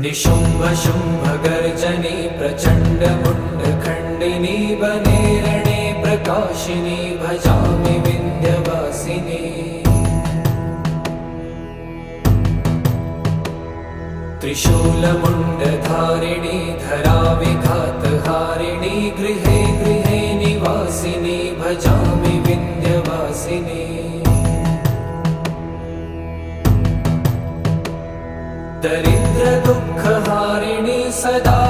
निशुम्भ शुम्भ गर्जनी प्रचण्ड मुण्ड खण्डिनी वने रणे प्रकाशिनी भजामि विन्ध्यवासिनी। त्रिशूलमुण्डधारिणी धराविघातहारिणी गृहे गृहे निवासिनी भजामि विन्ध्यवासिनी। दरिद्र दुःखहारिणी सदा